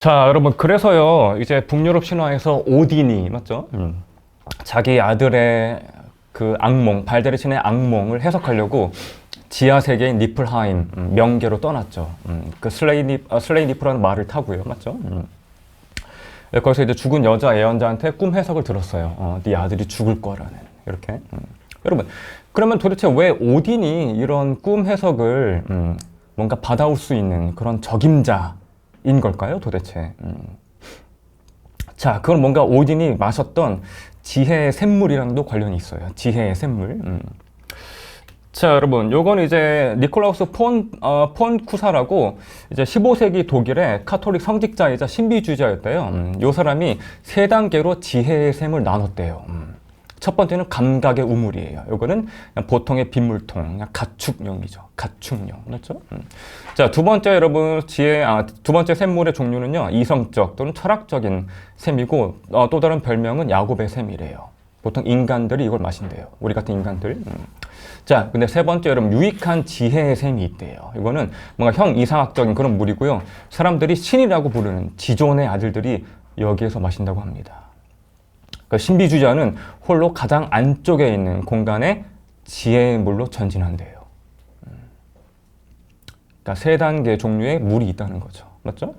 자, 여러분, 그래서요, 이제 북유럽 신화에서 오딘이, 맞죠? 자기 아들의 그 악몽, 발데르 신의 악몽을 해석하려고 지하 세계인 니플하임, 명계로 떠났죠. 그 슬레이 니프라는 말을 타고요, 맞죠? 거기서 이제 죽은 여자 예언자한테 꿈 해석을 들었어요. 네 아들이 죽을 거라는, 이렇게. 여러분, 그러면 도대체 왜 오딘이 이런 꿈 해석을 뭔가 받아올 수 있는 그런 적임자인 걸까요, 도대체? 자, 그건 뭔가 오딘이 마셨던 지혜의 샘물이랑도 관련이 있어요. 지혜의 샘물. 자, 여러분, 요건 이제 니콜라우스 폰쿠사라고 이제 15세기 독일의 카톨릭 성직자이자 신비주의자였대요. 요 사람이 세 단계로 지혜의 샘을 나눴대요. 첫 번째는 감각의 우물이에요. 요거는 그냥 보통의 빗물통, 그냥 가축용이죠. 가축용, 맞죠? 자, 두 번째 여러분 두 번째 샘물의 종류는요, 이성적 또는 철학적인 샘이고, 또 다른 별명은 야곱의 샘이래요. 보통 인간들이 이걸 마신대요. 우리 같은 인간들. 자, 근데 세 번째 여러분, 유익한 지혜의 샘이 있대요. 이거는 뭔가 형이상학적인 그런 물이고요. 사람들이 신이라고 부르는 지존의 아들들이 여기에서 마신다고 합니다. 그러니까 신비주의자는 홀로 가장 안쪽에 있는 공간에 지혜의 물로 전진한대요. 그러니까 세 단계 종류의 물이 있다는 거죠. 맞죠?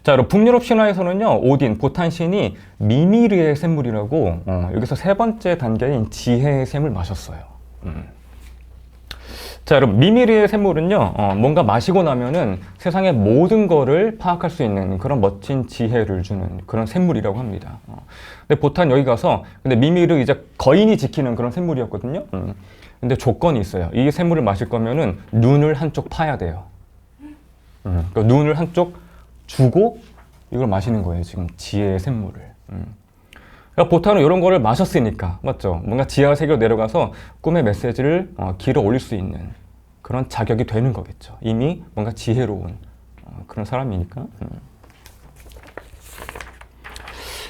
자, 여러분, 북유럽 신화에서는요, 오딘, 보탄신이 미미르의 샘물이라고, 여기서 세 번째 단계인 지혜의 샘을 마셨어요. 자, 여러분, 미미르의 샘물은요, 뭔가 마시고 나면은 세상의 모든 거를 파악할 수 있는 그런 멋진 지혜를 주는 그런 샘물이라고 합니다. 근데 보탄 여기 가서, 근데 미미르 이제 거인이 지키는 그런 샘물이었거든요. 근데 조건이 있어요. 이 샘물을 마실 거면은 눈을 한쪽 파야 돼요. 그러니까 눈을 한쪽 주고 이걸 마시는 거예요. 지금 지혜의 샘물을. 그러니까 보탄은 이런 거를 마셨으니까, 맞죠? 뭔가 지하 세계로 내려가서 꿈의 메시지를 길어 올릴 수 있는 그런 자격이 되는 거겠죠. 이미 뭔가 지혜로운 그런 사람이니까.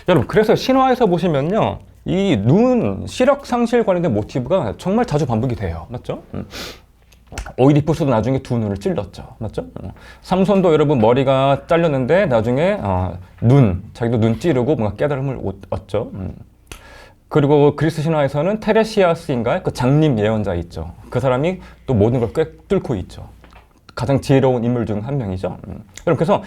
여러분, 그래서 신화에서 보시면요, 이 눈, 시력 상실 관련된 모티브가 정말 자주 반복이 돼요. 맞죠? 오이디푸스도 나중에 두 눈을 찔렀죠. 맞죠? 삼손도 여러분 머리가 잘렸는데 나중에 자기도 눈 찌르고 뭔가 깨달음을 얻죠. 그리고 그리스 신화에서는 테레시아스인가 그 장님 예언자 있죠. 그 사람이 또 모든 걸 꿰뚫고 있죠. 가장 지혜로운 인물 중 한 명이죠. 여러분, 그래서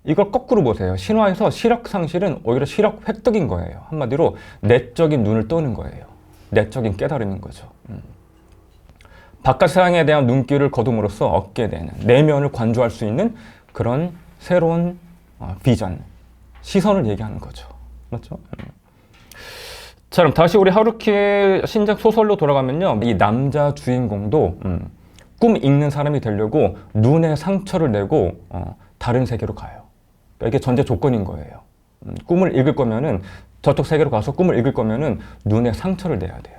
이걸 거꾸로 보세요. 신화에서 시력 상실은 오히려 시력 획득인 거예요. 한마디로 내적인 눈을 뜨는 거예요. 내적인 깨달음인 거죠. 바깥 세상에 대한 눈길을 거둠으로써 얻게 되는, 내면을 관조할 수 있는 그런 새로운 비전, 시선을 얘기하는 거죠. 맞죠? 자, 그럼 다시 우리 하루키의 신작 소설로 돌아가면요, 이 남자 주인공도 꿈 읽는 사람이 되려고 눈에 상처를 내고 다른 세계로 가요. 그러니까 이게 전제 조건인 거예요. 꿈을 읽을 거면은, 저쪽 세계로 가서 꿈을 읽을 거면은 눈에 상처를 내야 돼요.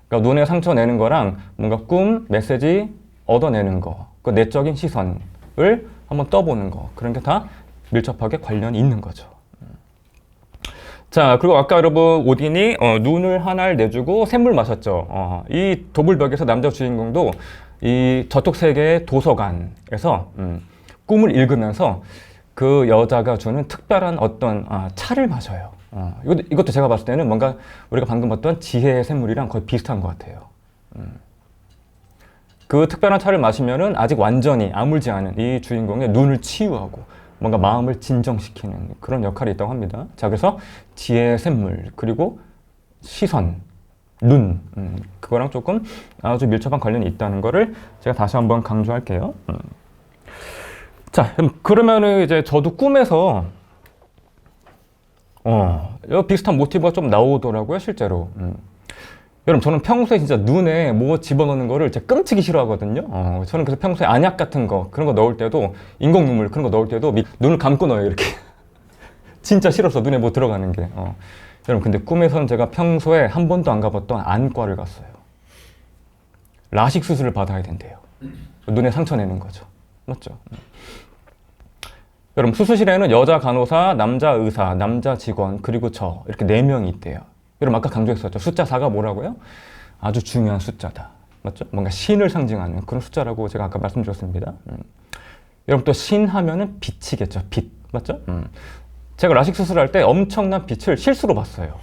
그러니까 눈에 상처 내는 거랑 뭔가 꿈, 메시지 얻어내는 거, 그 내적인 시선을 한번 떠보는 거, 그런 게 다 밀접하게 관련이 있는 거죠. 자, 그리고 아까 여러분 오딘이 눈을 하나를 내주고 샘물 마셨죠. 이 도불벽에서 남자 주인공도 이 저쪽 세계의 도서관에서 꿈을 읽으면서 그 여자가 주는 특별한 어떤 차를 마셔요. 이것도 제가 봤을 때는 뭔가 우리가 방금 봤던 지혜의 샘물이랑 거의 비슷한 것 같아요. 그 특별한 차를 마시면은 아직 완전히 아물지 않은 이 주인공의 눈을 치유하고 뭔가 마음을 진정시키는 그런 역할이 있다고 합니다. 자, 그래서 지혜의 샘물, 그리고 시선, 눈, 그거랑 조금 아주 밀접한 관련이 있다는 거를 제가 다시 한번 강조할게요. 자, 그러면은 이제 저도 꿈에서 비슷한 모티브가 좀 나오더라고요, 실제로. 여러분, 저는 평소에 진짜 눈에 뭐 집어넣는 거를 진짜 끔찍이 싫어하거든요. 저는 그래서 평소에 안약 같은 거, 그런 거 넣을 때도, 인공 눈물 그런 거 넣을 때도 눈을 감고 넣어요, 이렇게. 진짜 싫어서 눈에 뭐 들어가는 게. 여러분, 근데 꿈에서는 제가 평소에 한 번도 안 가봤던 안과를 갔어요. 라식 수술을 받아야 된대요. 눈에 상처 내는 거죠. 맞죠? 여러분, 수술실에는 여자 간호사, 남자 의사, 남자 직원, 그리고 저 이렇게 4명이 있대요. 여러분, 아까 강조했었죠. 숫자 4가 뭐라고요? 아주 중요한 숫자다. 맞죠? 뭔가 신을 상징하는 그런 숫자라고 제가 아까 말씀드렸습니다. 여러분 또 신 하면은 빛이겠죠. 빛. 맞죠? 제가 라식 수술할 때 엄청난 빛을 실수로 봤어요.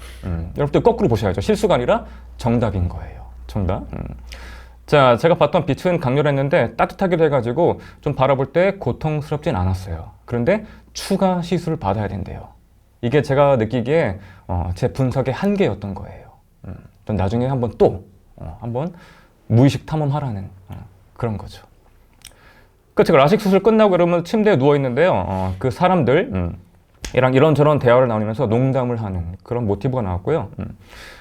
여러분들 거꾸로 보셔야죠. 실수가 아니라 정답인 거예요. 정답. 자, 제가 봤던 빛은 강렬했는데 따뜻하기도 해가지고 좀 바라볼 때 고통스럽진 않았어요. 그런데 추가 시술을 받아야 된대요. 이게 제가 느끼기에 제 분석의 한계였던 거예요. 전 나중에 한번 또 한번 무의식 탐험하라는 그런 거죠. 그 제가 라식 수술 끝나고 그러면 침대에 누워 있는데요. 그 사람들 이랑 이런저런 대화를 나누면서 농담을 하는 그런 모티브가 나왔고요.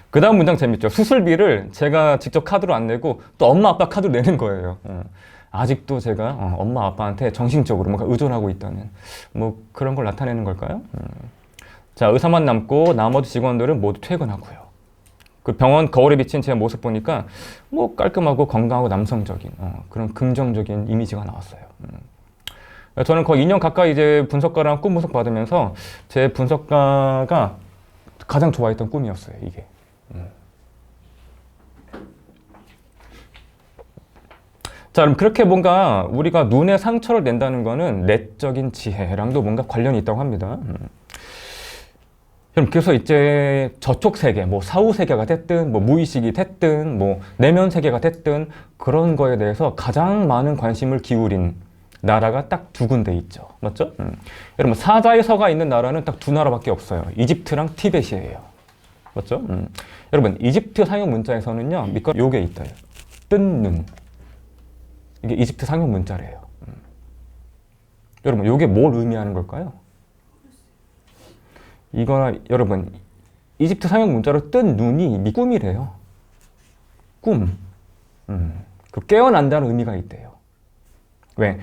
그 다음 문장 재밌죠. 수술비를 제가 직접 카드로 안 내고 또 엄마 아빠 카드로 내는 거예요. 아직도 제가 엄마 아빠한테 정신적으로 뭔가 의존하고 있다는 뭐 그런 걸 나타내는 걸까요? 자, 의사만 남고 나머지 직원들은 모두 퇴근하고요. 그 병원 거울에 비친 제 모습 보니까 뭐 깔끔하고 건강하고 남성적인 그런 긍정적인 이미지가 나왔어요. 저는 거의 2년 가까이 이제 분석가랑 꿈 분석 받으면서 제 분석가가 가장 좋아했던 꿈이었어요, 이게. 자, 그럼 그렇게 뭔가 우리가 눈에 상처를 낸다는 거는 내적인 지혜랑도 뭔가 관련이 있다고 합니다. 그래서 이제 저촉 세계, 뭐 사후 세계가 됐든, 뭐 무의식이 됐든, 뭐 내면 세계가 됐든 그런 거에 대해서 가장 많은 관심을 기울인 나라가 딱 두 군데 있죠. 맞죠? 여러분, 사자의 서가 있는 나라는 딱 두 나라밖에 없어요. 이집트랑 티벳이에요. 맞죠? 여러분, 이집트 상형 문자에서는요, 밑거 요게 있어요. 뜬 눈. 이게 이집트 상형 문자래요. 여러분, 요게 뭘 의미하는 걸까요? 이거나 여러분, 이집트 상형 문자로 뜬 눈이 꿈이래요. 꿈. 그 깨어난다는 의미가 있대요. 왜?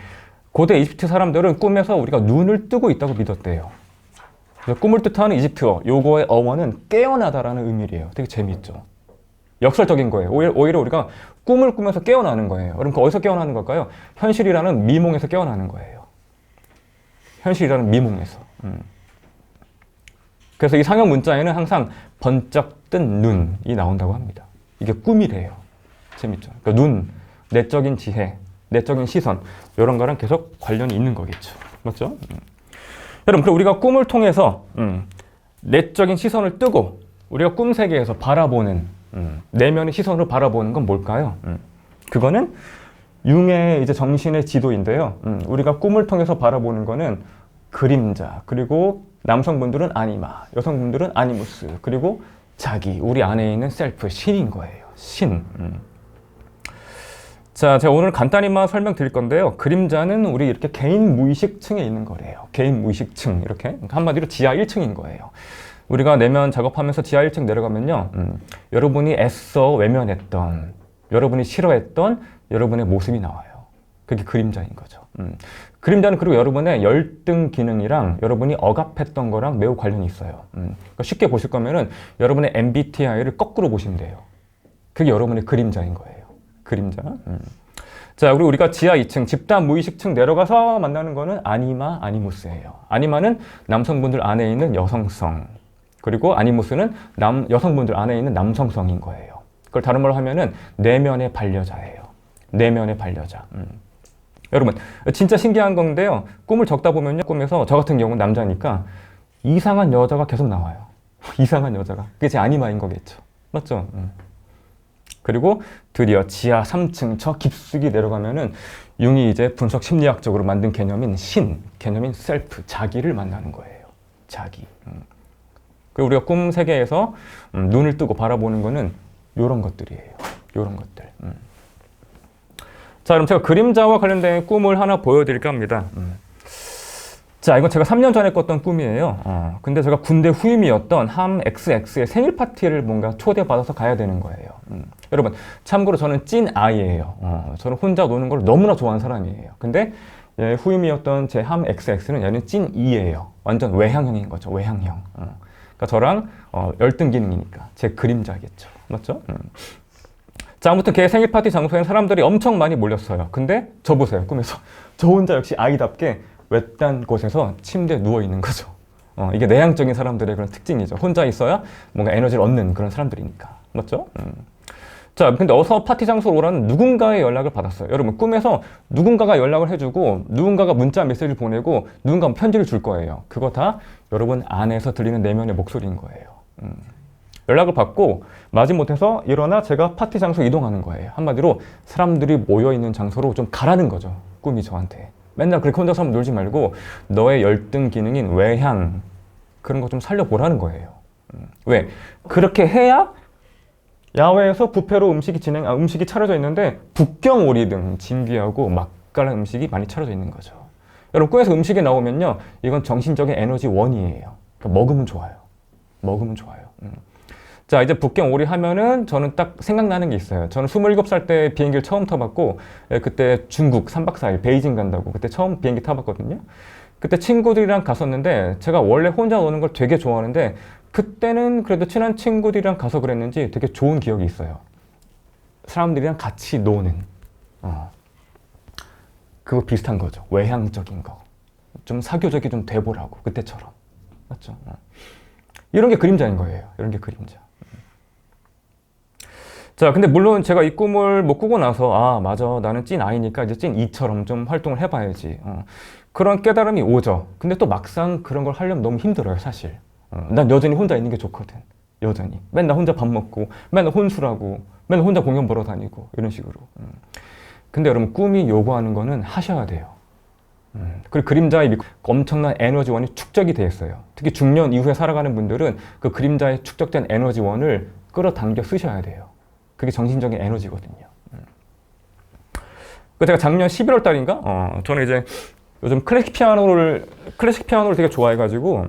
고대 이집트 사람들은 꿈에서 우리가 눈을 뜨고 있다고 믿었대요. 꿈을 뜻하는 이집트어, 요거의 어원은 깨어나다라는 의미래요. 되게 재미있죠. 역설적인 거예요. 오히려 우리가 꿈을 꾸면서 깨어나는 거예요. 그럼 그 어디서 깨어나는 걸까요? 현실이라는 미몽에서 깨어나는 거예요. 현실이라는 미몽에서. 그래서 이 상형 문자에는 항상 번쩍 뜬 눈이 나온다고 합니다. 이게 꿈이래요. 재밌죠. 그러니까 눈, 내적인 지혜, 내적인 시선 이런 거랑 계속 관련이 있는 거겠죠. 맞죠? 여러분, 그럼 우리가 꿈을 통해서 내적인 시선을 뜨고 우리가 꿈 세계에서 바라보는 내면의 시선으로 바라보는 건 뭘까요? 그거는 융의 이제 정신의 지도인데요. 우리가 꿈을 통해서 바라보는 거는 그림자, 그리고 남성분들은 아니마, 여성분들은 아니무스, 그리고 자기, 우리 안에 있는 셀프, 신인 거예요. 신. 자, 제가 오늘 간단히만 설명드릴 건데요. 그림자는 우리 이렇게 개인 무의식층에 있는 거래요. 개인 무의식층, 이렇게. 한마디로 지하 1층인 거예요. 우리가 내면 작업하면서 지하 1층 내려가면요. 여러분이 애써 외면했던, 여러분이 싫어했던 여러분의 모습이 나와요. 그게 그림자인 거죠. 그림자는 그리고 여러분의 열등 기능이랑 여러분이 억압했던 거랑 매우 관련이 있어요. 그러니까 쉽게 보실 거면은 여러분의 MBTI를 거꾸로 보시면 돼요. 그게 여러분의 그림자인 거예요. 그림자. 자, 그리고 우리가 지하 2층, 집단 무의식층 내려가서 만나는 거는 아니마, 아니무스예요. 아니마는 남성분들 안에 있는 여성성, 그리고 아니무스는 여성분들 안에 있는 남성성인 거예요. 그걸 다른 말로 하면은 내면의 반려자예요. 내면의 반려자. 여러분, 진짜 신기한 건데요. 꿈을 적다 보면요. 꿈에서 저 같은 경우는 남자니까 이상한 여자가 계속 나와요. 이상한 여자가. 그게 제 아니마인 거겠죠. 맞죠? 그리고 드디어 지하 3층 저 깊숙이 내려가면은 융이 이제 분석 심리학적으로 만든 개념인 신, 개념인 셀프, 자기를 만나는 거예요. 자기. 그리고 우리가 꿈 세계에서 눈을 뜨고 바라보는 거는 이런 것들이에요. 이런 것들. 자, 그럼 제가 그림자와 관련된 꿈을 하나 보여드릴까 합니다. 자, 이건 제가 3년 전에 꿨던 꿈이에요. 근데 제가 군대 후임이었던 함 XX의 생일 파티를 뭔가 초대받아서 가야 되는 거예요. 여러분, 참고로 저는 찐 아이예요. 저는 혼자 노는 걸 너무나 좋아하는 사람이에요. 근데 후임이었던 제 함 XX는 얘는 찐 E예요. 완전 외향형인 거죠. 외향형. 그러니까 저랑 열등 기능이니까 제 그림자겠죠. 맞죠? 자, 아무튼 걔 생일 파티 장소에는 사람들이 엄청 많이 몰렸어요. 근데 저 보세요. 꿈에서 저 혼자 역시 아이답게 외딴 곳에서 침대에 누워 있는 거죠. 이게 내향적인 사람들의 그런 특징이죠. 혼자 있어야 뭔가 에너지를 얻는 그런 사람들이니까. 맞죠? 자, 근데 어서 파티 장소로 오라는 누군가의 연락을 받았어요. 여러분, 꿈에서 누군가가 연락을 해주고, 누군가가 문자 메시지를 보내고, 누군가 편지를 줄 거예요. 그거 다 여러분 안에서 들리는 내면의 목소리인 거예요. 연락을 받고, 마지못해서 일어나 제가 파티 장소 이동하는 거예요. 한마디로 사람들이 모여있는 장소로 좀 가라는 거죠. 꿈이 저한테. 맨날 그렇게 혼자서 놀지 말고, 너의 열등 기능인 외향, 그런 거 좀 살려보라는 거예요. 왜? 그렇게 해야 야외에서 뷔페로 음식이 차려져 있는데 북경오리 등 진귀하고 맛깔난 음식이 많이 차려져 있는 거죠. 여러분, 꿈에서 음식이 나오면요, 이건 정신적인 에너지 원이에요. 그러니까 먹으면 좋아요. 먹으면 좋아요. 자, 이제 북경오리 하면은 저는 딱 생각나는 게 있어요. 저는 27살 때 비행기를 처음 타봤고, 그때 중국 3박 4일 베이징 간다고 그때 처음 비행기 타봤거든요. 그때 친구들이랑 갔었는데, 제가 원래 혼자 노는 걸 되게 좋아하는데, 그때는 그래도 친한 친구들이랑 가서 그랬는지 되게 좋은 기억이 있어요. 사람들이랑 같이 노는. 그거 비슷한 거죠. 외향적인 거. 좀 사교적이 좀 돼보라고. 그때처럼. 맞죠? 이런 게 그림자인 거예요. 이런 게 그림자. 자, 근데 물론 제가 이 꿈을 못 꾸고 나서, 아, 맞아. 나는 찐 아이니까 이제 찐 이처럼 좀 활동을 해봐야지. 그런 깨달음이 오죠. 근데 또 막상 그런 걸 하려면 너무 힘들어요, 사실. 난 여전히 혼자 있는 게 좋거든. 여전히. 맨날 혼자 밥 먹고, 맨날 혼술하고, 맨날 혼자 공연 보러 다니고, 이런 식으로. 근데 여러분, 꿈이 요구하는 거는 하셔야 돼요. 그리고 그림자의 엄청난 에너지원이 축적이 돼 있어요. 특히 중년 이후에 살아가는 분들은 그 그림자에 축적된 에너지원을 끌어당겨 쓰셔야 돼요. 그게 정신적인 에너지거든요. 그 제가 작년 11월 달인가? 저는 이제 요즘 클래식 피아노를 되게 좋아해가지고,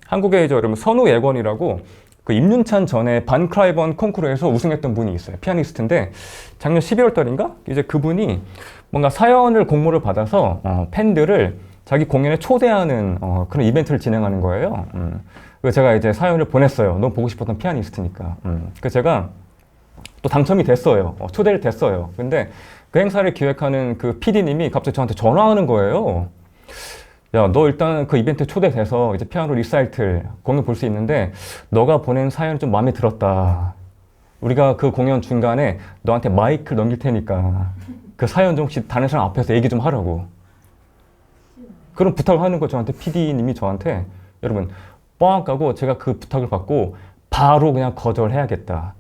한국에 이제 여러분 선우예권이라고 그 임윤찬 전에 반 크라이번 콩쿠르에서 우승했던 분이 있어요. 피아니스트인데 작년 12월 달인가? 이제 그분이 뭔가 사연을 공모를 받아서 팬들을 자기 공연에 초대하는 그런 이벤트를 진행하는 거예요. 그래서 제가 이제 사연을 보냈어요. 너무 보고 싶었던 피아니스트니까. 그래서 제가 또 당첨이 됐어요. 초대를 됐어요. 근데 그 행사를 기획하는 그 PD님이 갑자기 저한테 전화하는 거예요. 야, 너 일단 그 이벤트 초대돼서 이제 피아노 리사이틀 공연 볼 수 있는데 너가 보낸 사연이 좀 마음에 들었다. 우리가 그 공연 중간에 너한테 마이크를 넘길 테니까 그 사연 좀 혹시 다른 사람 앞에서 얘기 좀 하라고. 그런 부탁을 하는 거 저한테 PD님이 저한테 여러분 뻥 까고 제가 그 부탁을 받고 바로 그냥 거절해야겠다.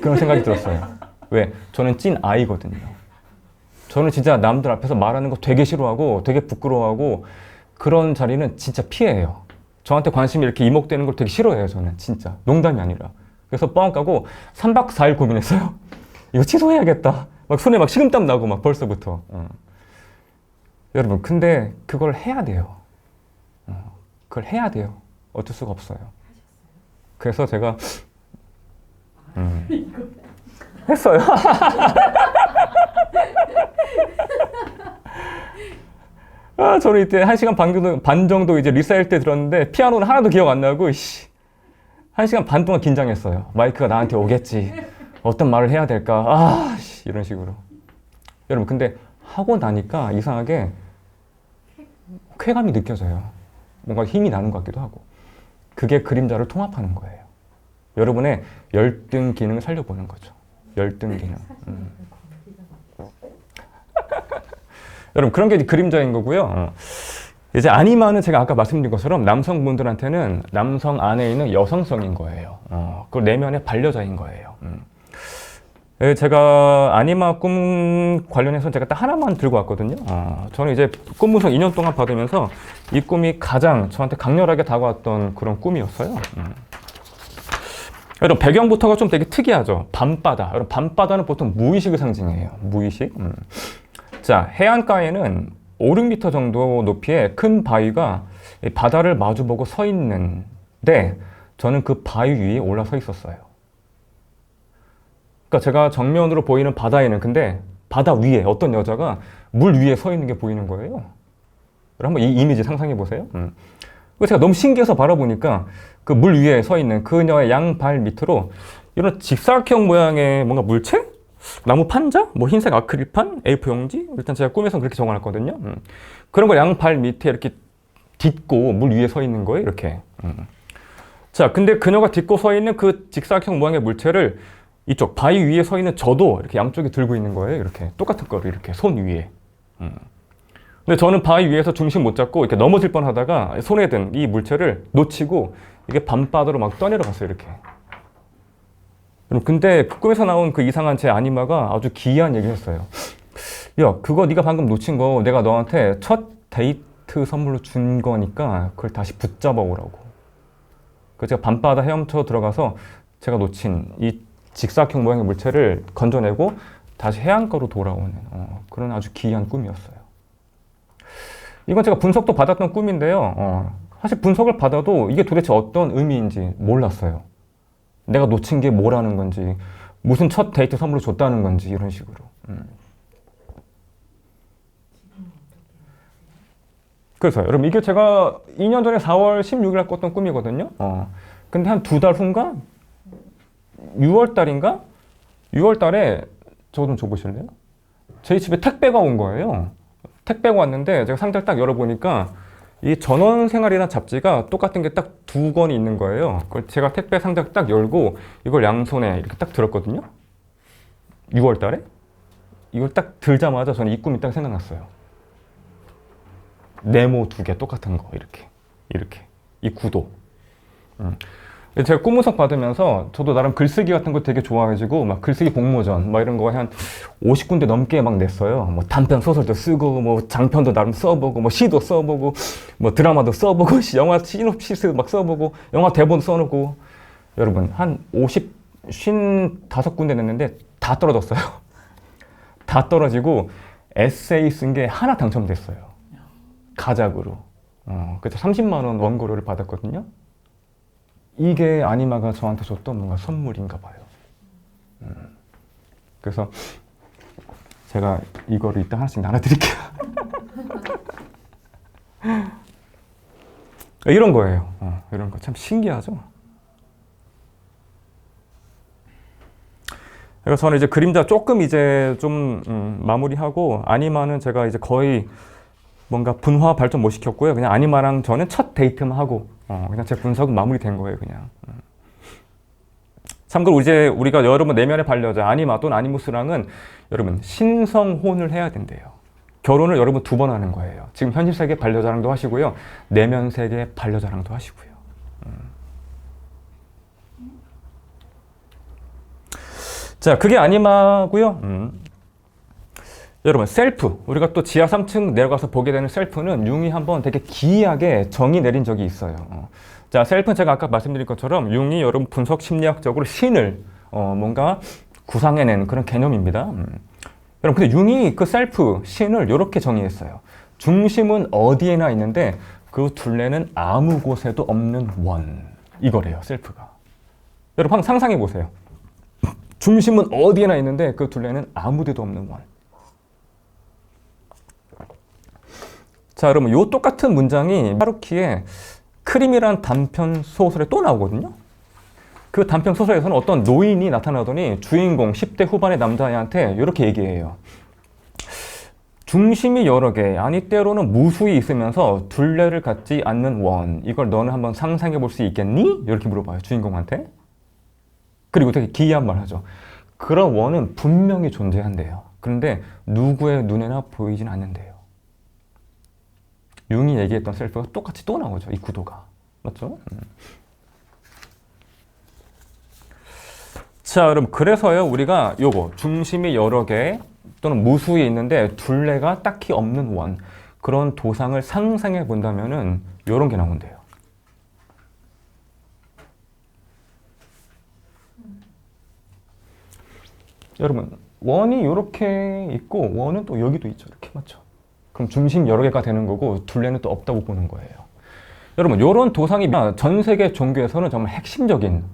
그런 생각이 들었어요. 왜? 저는 찐 아이거든요. 저는 진짜 남들 앞에서 말하는 거 되게 싫어하고 되게 부끄러워하고 그런 자리는 진짜 피해요. 저한테 관심이 이렇게 이목되는 걸 되게 싫어해요. 저는 진짜 농담이 아니라. 그래서 뻥 까고 3박 4일 고민했어요. 이거 취소해야겠다. 막 손에 막 식은땀 나고 막 벌써부터. 여러분 근데 그걸 해야 돼요. 그걸 해야 돼요. 어쩔 수가 없어요. 그래서 제가 했어요. 저는 이때 1시간 반 정도 이제 리사일 때 들었는데 피아노는 하나도 기억 안 나고 1시간 반 동안 긴장했어요. 마이크가 나한테 오겠지. 어떤 말을 해야 될까? 이런 식으로. 여러분 근데 하고 나니까 이상하게 쾌감이 느껴져요. 뭔가 힘이 나는 것 같기도 하고. 그게 그림자를 통합하는 거예요. 여러분의 열등 기능을 살려보는 거죠. 열등 기능. 여러분 그런 게 그림자인 거고요. 이제 아니마는 제가 아까 말씀드린 것처럼 남성분들한테는 남성 안에 있는 여성성인 거예요. 그 내면의 반려자인 거예요. 제가 아니마 꿈 관련해서 제가 딱 하나만 들고 왔거든요. 저는 이제 꿈 분석 2년 동안 받으면서 이 꿈이 가장 저한테 강렬하게 다가왔던 그런 꿈이었어요. 여러분 배경부터가 좀 되게 특이하죠. 밤바다. 여러분 밤바다는 보통 무의식을 상징해요. 무의식. 자, 해안가에는 5, 6m 정도 높이의 큰 바위가 바다를 마주보고 서 있는데 저는 그 바위 위에 올라서 있었어요. 그러니까 제가 정면으로 보이는 바다에는 근데 바다 위에 어떤 여자가 물 위에 서 있는 게 보이는 거예요. 한번 이 이미지 상상해 보세요. 제가 너무 신기해서 바라보니까 그 물 위에 서 있는 그녀의 양발 밑으로 이런 직사각형 모양의 뭔가 물체? 나무 판자? 뭐 흰색 아크릴판? A4 용지? 일단 제가 꿈에서는 그렇게 정해놨거든요. 그런 걸 양발 밑에 이렇게 딛고 물 위에 서 있는 거예요, 이렇게. 자, 근데 그녀가 딛고 서 있는 그 직사각형 모양의 물체를 이쪽 바위 위에 서 있는 저도 이렇게 양쪽에 들고 있는 거예요. 이렇게 똑같은 거를 이렇게 손 위에. 근데 저는 바위 위에서 중심 못 잡고 이렇게 넘어질 뻔하다가 손에 든 이 물체를 놓치고 이게 밤바다로 막 떠내려갔어요. 이렇게. 근데 그 꿈에서 나온 그 이상한 제 아니마가 아주 기이한 얘기를 했어요. 야, 그거 네가 방금 놓친 거 내가 너한테 첫 데이트 선물로 준 거니까 그걸 다시 붙잡아 오라고. 그래서 제가 밤바다 헤엄쳐 들어가서 제가 놓친 이 직사각형 모양의 물체를 건져내고 다시 해안가로 돌아오는 그런 아주 기이한 꿈이었어요. 이건 제가 분석도 받았던 꿈인데요. 사실 분석을 받아도 이게 도대체 어떤 의미인지 몰랐어요. 내가 놓친 게 뭐라는 건지, 무슨 첫 데이트 선물로 줬다는 건지 이런 식으로. 그래서 여러분 이게 제가 2년 전에 4월 16일 날 꿨던 꿈이거든요. 근데 한 2달 후인가? 6월 달인가? 6월 달에 저거 좀 줘보실래요? 저희 집에 택배가 온 거예요. 택배가 왔는데 제가 상자를 딱 열어보니까 이 전원생활이라는 잡지가 똑같은 게 딱 2권이 있는 거예요. 그걸 제가 택배 상자를 딱 열고 이걸 양손에 이렇게 딱 들었거든요. 6월 달에? 이걸 딱 들자마자 저는 이 꿈이 딱 생각났어요. 네모 2개 똑같은 거 이렇게 이 구도. 제가 꿈분석 받으면서 저도 나름 글쓰기 같은 거 되게 좋아해가지고 막 글쓰기 공모전 막 이런 거 한 50군데 넘게 막 냈어요. 뭐 단편 소설도 쓰고 뭐 장편도 나름 써보고 뭐 시도 써보고 뭐 드라마도 써보고 영화 시놉시스 막 써보고 영화 대본 써놓고 여러분 한 55군데 냈는데 다 떨어졌어요. 다 떨어지고 에세이 쓴 게 하나 당첨됐어요. 가작으로. 그래서 30만 원 원고료를 받았거든요. 이게 아니마가 저한테 줬던 뭔가 선물인가 봐요. 그래서 제가 이거를 이따 하나씩 나눠드릴게요. 이런 거예요. 이런 거 참 신기하죠? 그래서 저는 이제 그림자 조금 이제 좀 마무리하고 아니마는 제가 이제 거의 뭔가 분화 발전 못 시켰고요. 그냥 아니마랑 저는 첫 데이트만 하고 그냥 제 분석은 마무리된 거예요, 그냥. 참고로 이제 우리가 여러분 내면의 반려자 아니마 또는 아니무스랑은 여러분 신성혼을 해야 된대요. 결혼을 여러분 2번 하는 거예요. 지금 현실 세계 반려자랑도 하시고요, 내면 세계 반려자랑도 하시고요. 자, 그게 아니마고요. 여러분 셀프, 우리가 또 지하 3층 내려가서 보게 되는 셀프는 융이 한번 되게 기이하게 정의 내린 적이 있어요. 자, 셀프는 제가 아까 말씀드린 것처럼 융이 여러분 분석 심리학적으로 신을 뭔가 구상해낸 그런 개념입니다. 여러분 근데 융이 그 셀프, 신을 이렇게 정의했어요. 중심은 어디에나 있는데 그 둘레는 아무 곳에도 없는 원, 이거래요, 셀프가. 여러분 한번 상상해 보세요. 중심은 어디에나 있는데 그 둘레는 아무 데도 없는 원. 자, 여러분 요 똑같은 문장이 하루키의 크림이란 단편 소설에 또 나오거든요. 그 단편 소설에서는 어떤 노인이 나타나더니 주인공 10대 후반의 남자애한테 이렇게 얘기해요. 중심이 여러 개, 아니 때로는 무수히 있으면서 둘레를 갖지 않는 원, 이걸 너는 한번 상상해 볼 수 있겠니? 이렇게 물어봐요, 주인공한테. 그리고 되게 기이한 말 하죠. 그런 원은 분명히 존재한대요. 그런데 누구의 눈에나 보이진 않는데요. 융이 얘기했던 셀프가 똑같이 또 나오죠, 이 구도가. 맞죠? 자, 여러분 그래서요 우리가 요거 중심이 여러 개 또는 무수히 있는데 둘레가 딱히 없는 원, 그런 도상을 상상해 본다면은 요런 게 나온대요. 여러분 원이 요렇게 있고 원은 또 여기도 있죠, 이렇게. 맞죠? 그럼 중심 여러 개가 되는 거고 둘레는 또 없다고 보는 거예요. 여러분 이런 도상이 전 세계 종교에서는 정말 핵심적인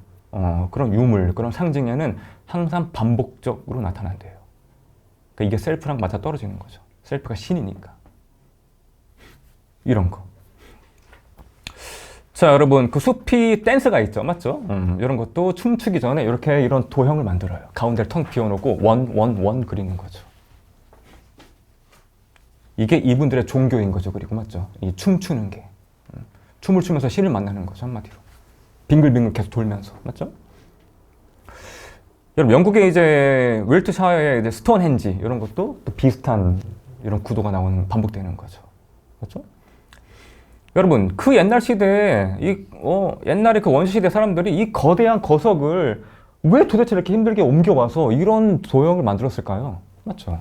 그런 유물, 그런 상징에는 항상 반복적으로 나타난대요. 그러니까 이게 셀프랑 맞아 떨어지는 거죠. 셀프가 신이니까. 이런 거. 자, 여러분 그 숲이 댄스가 있죠, 맞죠? 이런 것도 춤추기 전에 이렇게 이런 도형을 만들어요. 가운데를 텅 비워놓고 원 그리는 거죠. 이게 이분들의 종교인 거죠. 그리고 맞죠? 이 춤추는 게. 춤을 추면서 신을 만나는 거죠, 한마디로. 빙글빙글 계속 돌면서. 맞죠? 여러분 영국의 이제 웰트샤의 이제 스톤헨지 이런 것도 또 비슷한 이런 구도가 나오는 반복되는 거죠. 그렇죠? 여러분 그 옛날 시대에 옛날에 그 원시 시대 사람들이 이 거대한 거석을 왜 도대체 이렇게 힘들게 옮겨와서 이런 도형을 만들었을까요? 맞죠?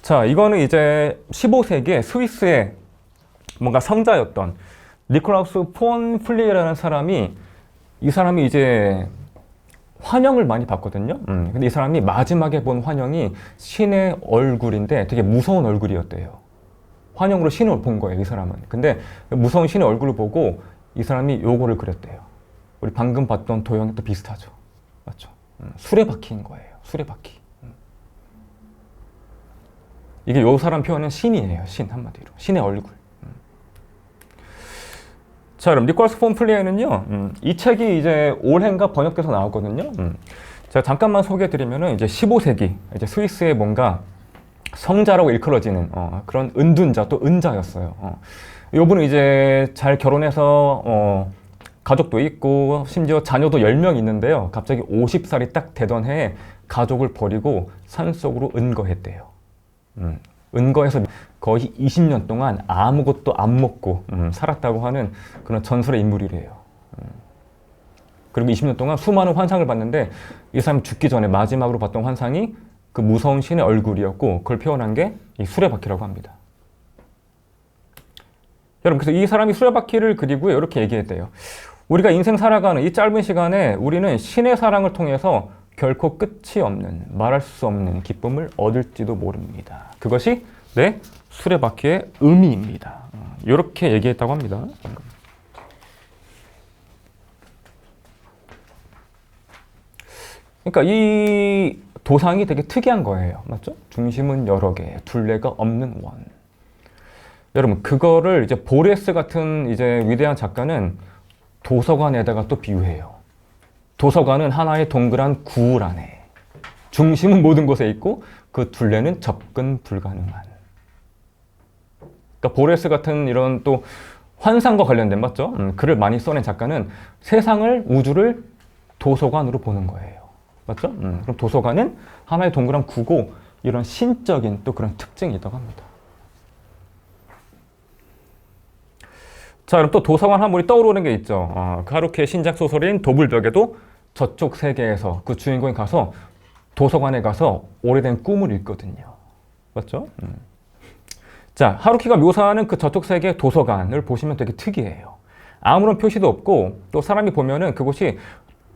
자, 이거는 이제 15세기에 스위스의 뭔가 성자였던 니콜라우스 폰 플리에라는 사람이 이 사람이 이제 환영을 많이 봤거든요. 근데 이 사람이 마지막에 본 환영이 신의 얼굴인데 되게 무서운 얼굴이었대요. 환영으로 신을 본 거예요, 이 사람은. 근데 무서운 신의 얼굴을 보고 이 사람이 요거를 그렸대요. 우리 방금 봤던 도형이 또 비슷하죠. 맞죠? 수레바퀴인 거예요. 수레바퀴. 이게 요 사람 표현은 신이에요. 신 한마디로. 신의 얼굴. 자, 그럼 니콜라스 폰 플리에는요, 이 책이 이제 올해인가 번역돼서 나왔거든요. 제가 잠깐만 소개해드리면은 이제 15세기, 이제 스위스의 뭔가 성자라고 일컬어지는 그런 은둔자 또 은자였어요. 이분은 이제 잘 결혼해서 가족도 있고 심지어 자녀도 10명 있는데요. 갑자기 50살이 딱 되던 해에 가족을 버리고 산속으로 은거했대요. 은거에서 거의 20년 동안 아무것도 안 먹고 살았다고 하는 그런 전설의 인물이래요. 그리고 20년 동안 수많은 환상을 봤는데 이 사람이 죽기 전에 마지막으로 봤던 환상이 그 무서운 신의 얼굴이었고 그걸 표현한 게 이 수레바퀴라고 합니다. 여러분, 그래서 이 사람이 수레바퀴를 그리고 이렇게 얘기했대요. 우리가 인생 살아가는 이 짧은 시간에 우리는 신의 사랑을 통해서 결코 끝이 없는, 말할 수 없는 기쁨을 얻을지도 모릅니다. 그것이 내 수레바퀴의 의미입니다. 이렇게 얘기했다고 합니다. 그러니까 이 도상이 되게 특이한 거예요. 맞죠? 중심은 여러 개, 둘레가 없는 원. 여러분, 그거를 이제 보레스 같은 이제 위대한 작가는 도서관에다가 또 비유해요. 도서관은 하나의 동그란 구울 안에 중심은 모든 곳에 있고 그 둘레는 접근 불가능한. 그러니까 보레스 같은 이런 또 환상과 관련된 맞죠? 글을 많이 써낸 작가는 세상을 우주를 도서관으로 보는 거예요. 맞죠? 그럼 도서관은 하나의 동그란 구고 이런 신적인 또 그런 특징이 있다고 합니다. 자, 그럼 또 도서관 하면 우리 떠오르는 게 있죠. 그 하루키의 신작 소설인 도블벽에도 저쪽 세계에서 그 주인공이 가서 도서관에 가서 오래된 꿈을 읽거든요. 맞죠? 자, 하루키가 묘사하는 그 저쪽 세계의 도서관을 보시면 되게 특이해요. 아무런 표시도 없고 또 사람이 보면은 그곳이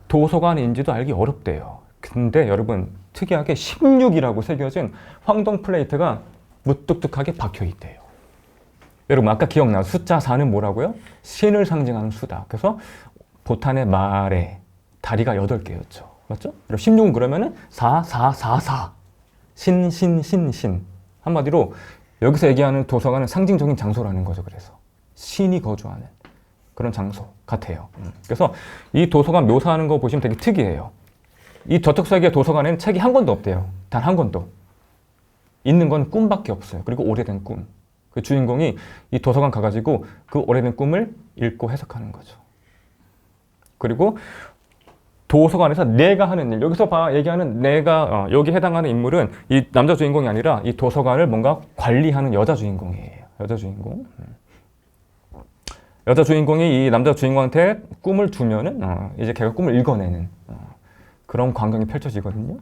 도서관인지도 알기 어렵대요. 근데 여러분 특이하게 16이라고 새겨진 황동 플레이트가 무뚝뚝하게 박혀 있대요. 여러분 아까 기억나요? 숫자 4는 뭐라고요? 신을 상징하는 수다. 그래서 보탄의 말에 다리가 8개였죠. 맞죠? 16은 그러면은 4, 4, 4, 4. 신, 신, 신, 신. 한마디로 여기서 얘기하는 도서관은 상징적인 장소라는 거죠. 그래서 신이 거주하는 그런 장소 같아요. 그래서 이 도서관 묘사하는 거 보시면 되게 특이해요. 이 저쪽 세계 도서관에는 책이 한 권도 없대요. 단 한 권도. 있는 건 꿈밖에 없어요. 그리고 오래된 꿈. 그 주인공이 이 도서관 가가지고 그 오래된 꿈을 읽고 해석하는 거죠. 그리고 도서관에서 내가 하는 일, 여기서 얘기하는 내가 여기 해당하는 인물은 이 남자 주인공이 아니라 이 도서관을 뭔가 관리하는 여자 주인공이에요. 여자 주인공. 여자 주인공이 이 남자 주인공한테 꿈을 주면은 이제 걔가 꿈을 읽어내는 그런 광경이 펼쳐지거든요.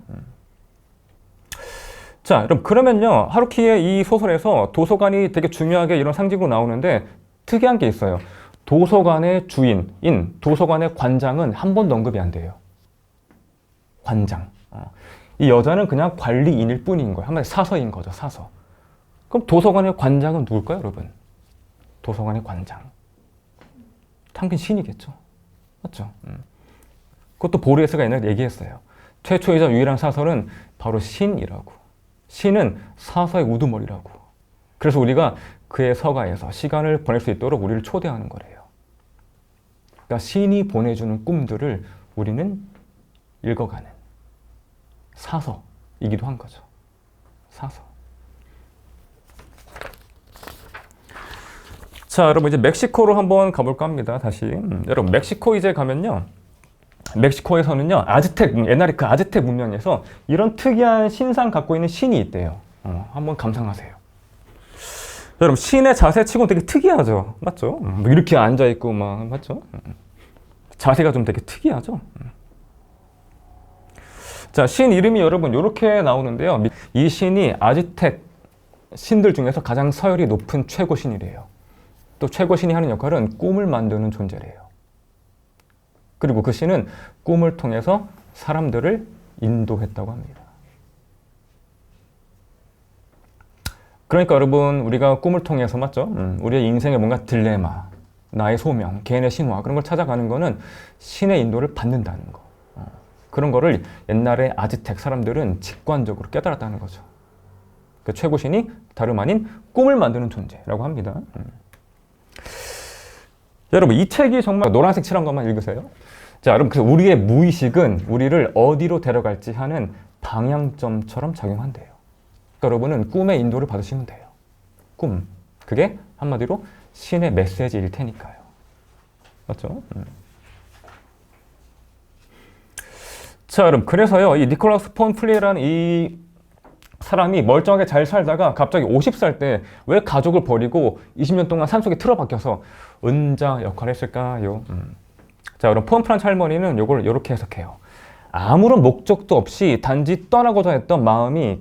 자, 그러면요 하루키의 이 소설에서 도서관이 되게 중요하게 이런 상징으로 나오는데 특이한 게 있어요. 도서관의 주인인 도서관의 관장은 한 번도 언급이 안 돼요. 관장. 이 여자는 그냥 관리인일 뿐인 거예요. 한마디 사서인 거죠. 사서. 그럼 도서관의 관장은 누굴까요, 여러분? 도서관의 관장. 당연히 신이겠죠. 맞죠? 그것도 보르헤스가 옛날에 얘기했어요. 최초이자 유일한 사설은 바로 신이라고. 신은 사서의 우두머리라고. 그래서 우리가 그의 서가에서 시간을 보낼 수 있도록 우리를 초대하는 거래요. 그러니까 신이 보내주는 꿈들을 우리는 읽어가는 사서이기도 한 거죠. 사서. 자, 여러분 이제 멕시코로 한번 가볼까 합니다. 다시. 여러분 멕시코 이제 가면요. 멕시코에서는요. 아즈텍, 옛날에 그 아즈텍 문명에서 이런 특이한 신상 갖고 있는 신이 있대요. 한번 감상하세요. 여러분 신의 자세 치고는 되게 특이하죠. 맞죠? 뭐 이렇게 앉아있고 막 맞죠? 자세가 좀 되게 특이하죠. 자, 신 이름이 여러분 이렇게 나오는데요. 이 신이 아즈텍 신들 중에서 가장 서열이 높은 최고 신이래요. 또 최고 신이 하는 역할은 꿈을 만드는 존재래요. 그리고 그 신은 꿈을 통해서 사람들을 인도했다고 합니다. 그러니까 여러분 우리가 꿈을 통해서 맞죠? 우리의 인생에 뭔가 딜레마, 나의 소명, 개인의 신화 그런 걸 찾아가는 거는 신의 인도를 받는다는 거. 그런 거를 옛날에 아즈텍 사람들은 직관적으로 깨달았다는 거죠. 그 최고신이 다름 아닌 꿈을 만드는 존재라고 합니다. 여러분 이 책이 정말 노란색 칠한 것만 읽으세요. 자, 여러분 그래서 우리의 무의식은 우리를 어디로 데려갈지 하는 방향점처럼 작용한대요. 그러니까 여러분은 꿈의 인도를 받으시면 돼요. 꿈. 그게 한마디로 신의 메시지일 테니까요. 맞죠? 자, 여러분 그래서요 이 니콜라스 폰 플리라는 이 사람이 멀쩡하게 잘 살다가 갑자기 50살 때 왜 가족을 버리고 20년 동안 산속에 틀어박혀서 은자 역할을 했을까요? 자, 그럼 폰프란츠 할머니는 이걸 이렇게 해석해요. 아무런 목적도 없이 단지 떠나고자 했던 마음이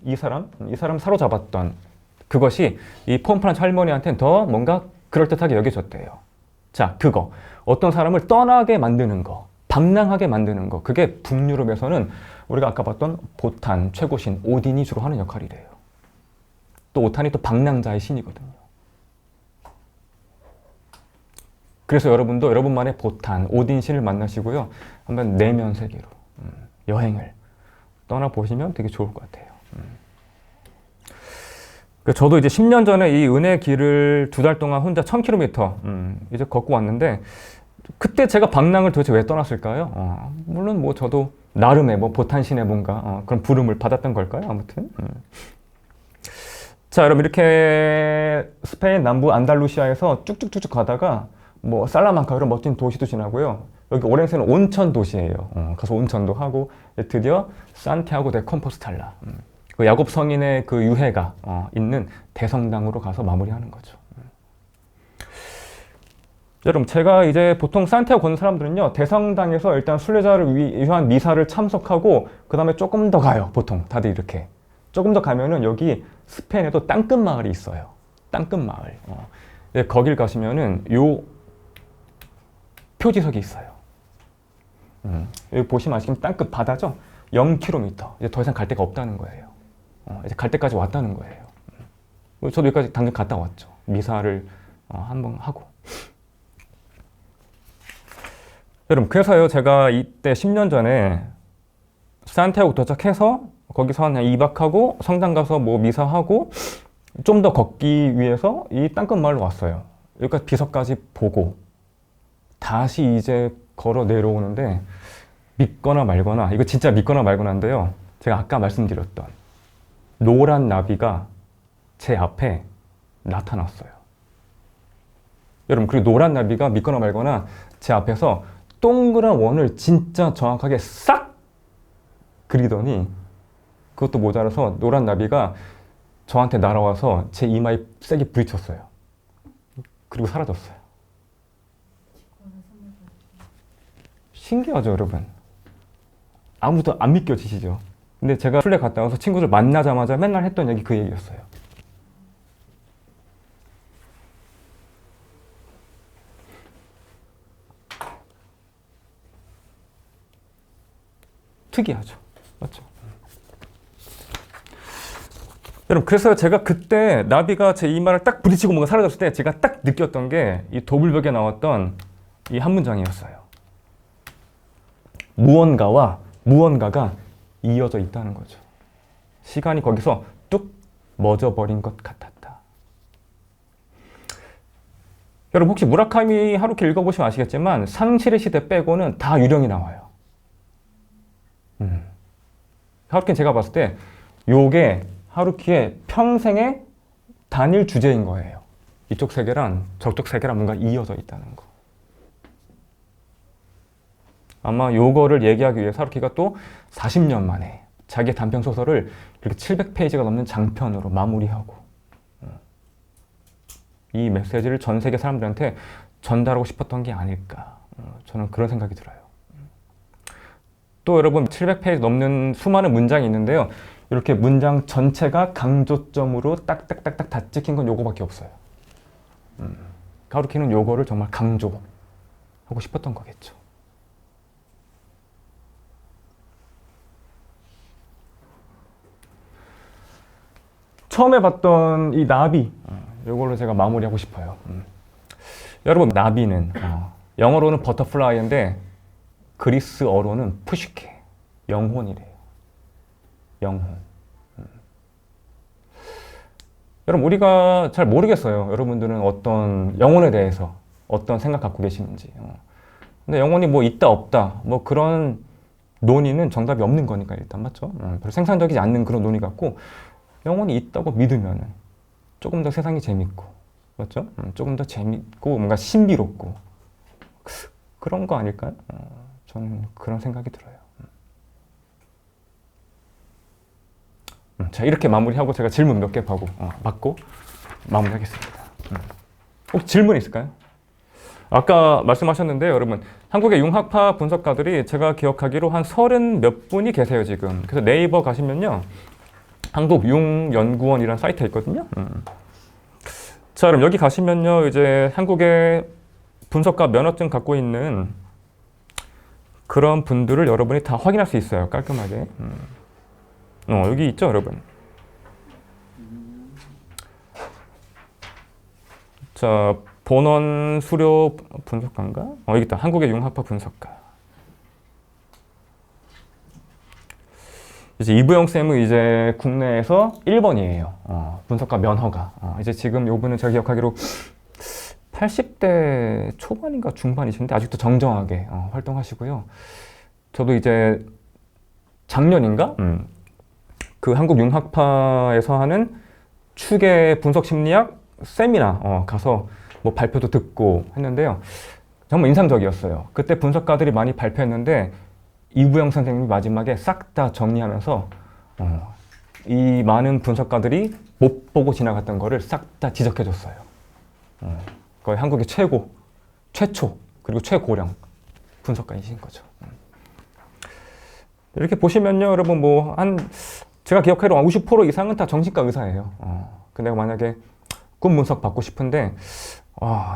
이 사람 사로잡았던 그것이 이 폰프란츠 할머니한테는 더 뭔가 그럴듯하게 여겨졌대요. 자, 그거. 어떤 사람을 떠나게 만드는 거, 방랑하게 만드는 거. 그게 북유럽에서는 우리가 아까 봤던 보탄, 최고신, 오딘이 주로 하는 역할이래요. 또 오탄이 또 방랑자의 신이거든요. 그래서 여러분도 여러분만의 보탄, 오딘 신을 만나시고요. 한번 내면 세계로 여행을 떠나보시면 되게 좋을 것 같아요. 저도 이제 10년 전에 이 은혜 길을 2달 동안 혼자 1000km 이제 걷고 왔는데 그때 제가 방랑을 도대체 왜 떠났을까요? 물론 뭐 저도 나름의 뭐 보탄신의 뭔가 그런 부름을 받았던 걸까요? 아무튼. 자, 여러분 이렇게 스페인 남부 안달루시아에서 쭉쭉쭉쭉 가다가 뭐 살라만카 이런 멋진 도시도 지나고요. 여기 오렌세는 온천 도시예요. 가서 온천도 하고 드디어 산티아고 데 컴포스탈라. 그 야곱 성인의 그 유해가 있는 대성당으로 가서 마무리하는 거죠. 여러분 제가 이제 보통 산티아고 걷는 사람들은요 대성당에서 일단 순례자를 위한 미사를 참석하고 그 다음에 조금 더 가요. 보통 다들 이렇게 조금 더 가면은 여기 스페인에도 땅끝 마을이 있어요. 땅끝 마을. 거길 가시면은 요 표지석이 있어요. 여기 보시면 아시겠지만 땅끝 바다죠. 0km. 이제 더 이상 갈 데가 없다는 거예요. 이제 갈 때까지 왔다는 거예요. 저도 여기까지 당장 갔다 왔죠. 미사를 한번 하고. 여러분 그래서요 제가 이때 10년 전에 산티아고 도착해서 거기서 한 2박하고 성당 가서 뭐 미사하고 좀 더 걷기 위해서 이 땅끝 마을로 왔어요. 여기까지 비석까지 보고 다시 이제 걸어 내려오는데 믿거나 말거나 이거 진짜 믿거나 말거나인데요. 제가 아까 말씀드렸던 노란 나비가 제 앞에 나타났어요. 여러분 그리고 노란 나비가 믿거나 말거나 제 앞에서 동그란 원을 진짜 정확하게 싹 그리더니 그것도 모자라서 노란 나비가 저한테 날아와서 제 이마에 세게 부딪혔어요. 그리고 사라졌어요. 신기하죠, 여러분? 아무도 안 믿겨지시죠? 근데 제가 순례 갔다 와서 친구들 만나자마자 맨날 했던 얘기 그 얘기였어요. 특이하죠. 맞죠? 여러분, 그래서 제가 그때 나비가 제 이마를 딱 부딪히고 뭔가 사라졌을 때 제가 딱 느꼈던 게 이 도블벽에 나왔던 이 한 문장이었어요. 무언가와 무언가가 이어져 있다는 거죠. 시간이 거기서 뚝 멎어버린 것 같았다. 여러분, 혹시 무라카미 하루키 읽어보시면 아시겠지만 상실의 시대 빼고는 다 유령이 나와요. 하루키는 제가 봤을 때 요게 하루키의 평생의 단일 주제인 거예요. 이쪽 세계랑 저쪽 세계랑 뭔가 이어져 있다는 거. 아마 요거를 얘기하기 위해서 하루키가 또 40년 만에 자기의 단편 소설을 이렇게 700페이지가 넘는 장편으로 마무리하고 이 메시지를 전 세계 사람들한테 전달하고 싶었던 게 아닐까. 저는 그런 생각이 들어요. 또 여러분 700페이지 넘는 수많은 문장이 있는데요. 이렇게 문장 전체가 강조점으로 딱딱딱딱 다 찍힌 건 요거밖에 없어요. 하루키는 요거를 정말 강조하고 싶었던 거겠죠. 처음에 봤던 이 나비, 이걸로 제가 마무리하고 싶어요. 여러분, 나비는 영어로는 버터플라이인데 그리스어로는 푸시케, 영혼이래요. 영혼. 여러분, 우리가 잘 모르겠어요. 여러분들은 어떤 영혼에 대해서 어떤 생각 갖고 계시는지. 근데 영혼이 뭐 있다 없다 뭐 그런 논의는 정답이 없는 거니까 일단 맞죠? 별로 생산적이지 않는 그런 논의 같고, 영혼이 있다고 믿으면은 조금 더 세상이 재밌고, 맞죠? 조금 더 재밌고 뭔가 신비롭고 그런 거 아닐까요? 저는 그런 생각이 들어요. 자, 이렇게 마무리하고 제가 질문 몇 개 받고 마무리하겠습니다. 혹시 질문 있을까요? 아까 말씀하셨는데 여러분, 한국의 융합파 분석가들이 제가 기억하기로 한 30 몇 분이 계세요 지금. 그래서 네이버 가시면요, 한국융연구원이라는 사이트가 있거든요. 자, 그럼 여기 가시면요, 이제 한국의 분석가 면허증 갖고 있는 그런 분들을 여러분이 다 확인할 수 있어요, 깔끔하게. 여기 있죠, 여러분. 자, 본원 수료 분석가인가? 여기 있다. 한국의 융합파 분석가. 이제 이부영 쌤은 이제 국내에서 1번이에요. 분석가 면허가. 이제 지금 요분은 제가 기억하기로 80대 초반인가 중반이신데 아직도 정정하게 활동하시고요. 저도 이제 작년인가? 그 한국융합파에서 하는 추계 분석 심리학 세미나 가서 뭐 발표도 듣고 했는데요. 정말 인상적이었어요. 그때 분석가들이 많이 발표했는데 이부영 선생님이 마지막에 싹 다 정리하면서 이 많은 분석가들이 못 보고 지나갔던 거를 싹 다 지적해줬어요. 거의 한국의 최초, 그리고 최고령 분석가이신 거죠. 이렇게 보시면요, 여러분, 제가 기억하기로 50% 이상은 다 정신과 의사예요. 근데 만약에 꿈 분석 받고 싶은데,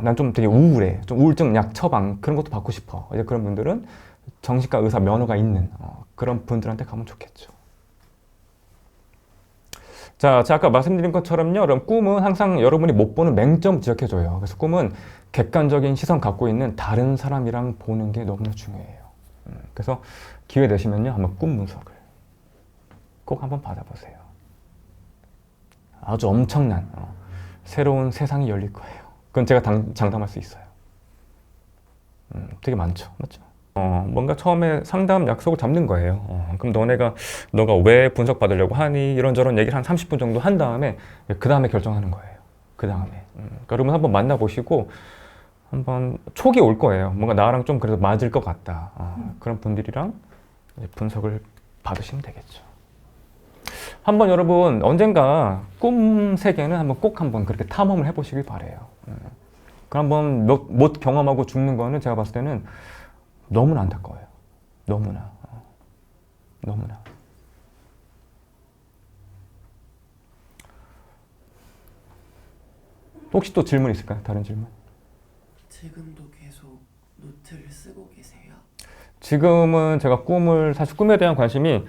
난 좀 되게 우울해. 좀 우울증 약 처방, 그런 것도 받고 싶어. 이제 그런 분들은 정신과 의사 면허가 있는 그런 분들한테 가면 좋겠죠. 자, 제가 아까 말씀드린 것처럼요, 여러분, 꿈은 항상 여러분이 못 보는 맹점 지적해줘요. 그래서 꿈은 객관적인 시선 갖고 있는 다른 사람이랑 보는 게 너무나 중요해요. 그래서 기회 되시면요, 한번 꿈 분석을 꼭 한번 받아보세요. 아주 엄청난 새로운 세상이 열릴 거예요. 그건 제가 장담할 수 있어요. 되게 많죠, 맞죠? 뭔가 처음에 상담 약속을 잡는 거예요. 그럼 너가 왜 분석 받으려고 하니? 이런저런 얘기를 한 30분 정도 한 다음에 그 다음에 결정하는 거예요. 그 다음에. 그러니까 여러분 한번 만나보시고 한번 촉이 올 거예요. 뭔가 나랑 좀 그래도 맞을 것 같다. 그런 분들이랑 이제 분석을 받으시면 되겠죠. 한번 여러분 언젠가 꿈 세계는 한번 꼭 한번 그렇게 탐험을 해보시길 바래요. 그 한번 못 경험하고 죽는 거는 제가 봤을 때는 너무나 안타까워요. 너무나. 혹시 또 질문 있을까요? 다른 질문? 지금도 계속 노트를 쓰고 계세요? 지금은 제가 사실 꿈에 대한 관심이